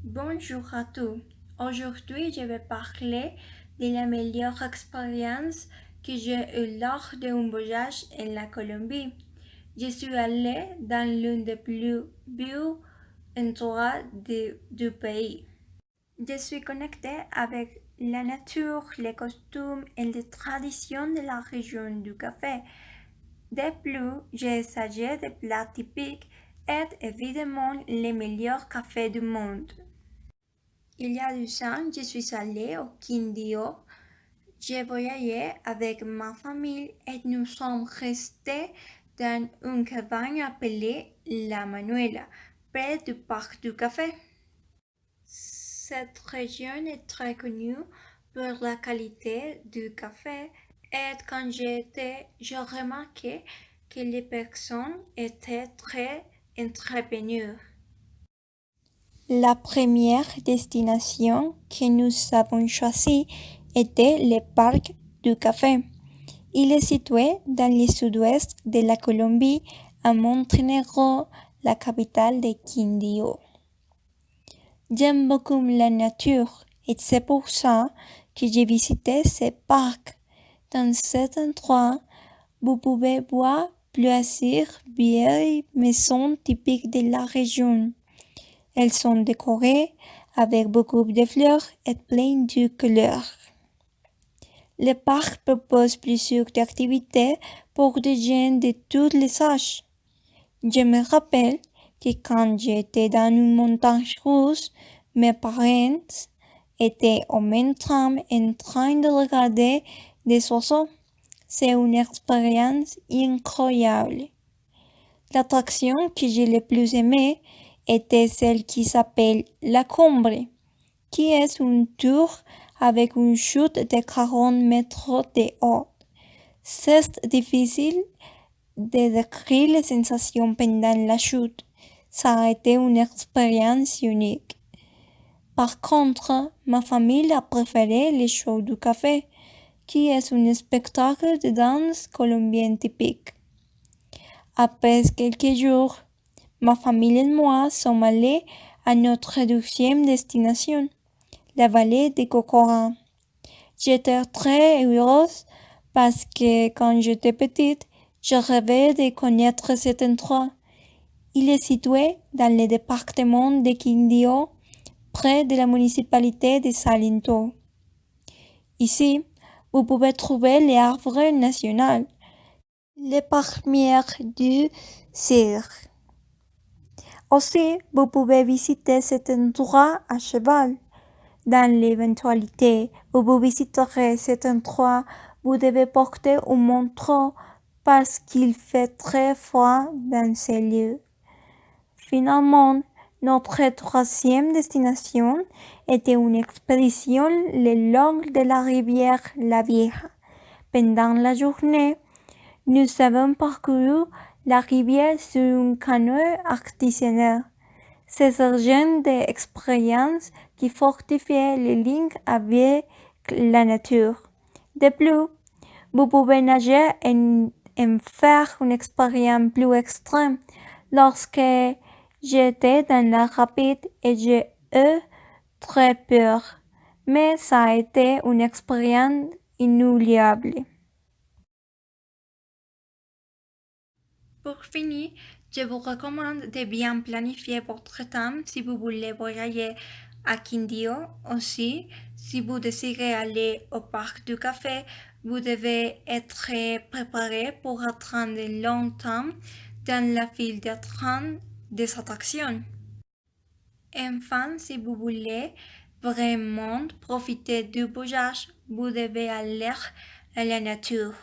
Bonjour à tous. Aujourd'hui, je vais parler de la meilleure expérience que j'ai eue lors d'un voyage en la Colombie. Je suis allée dans l'un des plus beaux endroits du pays. Je suis connectée avec la nature, les costumes et les traditions de la région du café. De plus, j'ai essayé des plats typiques et évidemment les meilleurs cafés du monde. Il y a 2 ans, je suis allée au Quindío. J'ai voyagé avec ma famille et nous sommes restés dans une cabane appelée La Manuela, près du parc du café. Cette région est très connue pour la qualité du café et quand j'y étais, j'ai remarqué que les personnes étaient très entrepreneures. La première destination que nous avons choisie était le parc du café. Il est situé dans le sud-ouest de la Colombie, à Montenegro, la capitale de Quindío. J'aime beaucoup la nature et c'est pour ça que j'ai visité ce parc. Dans cet endroit, vous pouvez voir plusieurs vieilles maisons typiques de la région. Elles sont décorées avec beaucoup de fleurs et pleines de couleurs. Le parc propose plusieurs activités pour des jeunes de tous les âges. Je me rappelle que quand j'étais dans une montagne russe, mes parents étaient au même temps en train de regarder des oiseaux. C'est une expérience incroyable. L'attraction que j'ai le plus aimée était celle qui s'appelle La Cumbre, qui est une tour avec une chute de 40 mètres de haut. C'est difficile de décrire les sensations pendant la chute. Ça a été une expérience unique. Par contre, ma famille a préféré le show du café, qui est un spectacle de danse colombienne typique. Après quelques jours, ma famille et moi sommes allés à notre deuxième destination, la vallée de Cocora. J'étais très heureuse parce que quand j'étais petite, je rêvais de connaître cet endroit. Il est situé dans le département de Quindío, près de la municipalité de Salinto. Ici, vous pouvez trouver l'arbre national, le palmier du Cire. Aussi, vous pouvez visiter cet endroit à cheval. Dans l'éventualité où vous visiterez cet endroit, vous devez porter un manteau parce qu'il fait très froid dans ces lieux. Finalement, notre troisième destination était une expédition le long de la rivière La Vieja. Pendant la journée, nous avons parcouru la rivière sur un canoë artisanal. C'est ce genre d'expérience qui fortifie les liens avec la nature. De plus, vous pouvez nager et faire une expérience plus extrême. Lorsque j'étais dans la rapide et j'ai eu très peur, mais ça a été une expérience inoubliable. Pour finir, je vous recommande de bien planifier votre temps si vous voulez voyager à Quindío. Aussi, si vous désirez aller au parc du café, vous devez être préparé pour attendre longtemps dans la file d'attente des attractions. Enfin, si vous voulez vraiment profiter du voyage, vous devez aller à la nature.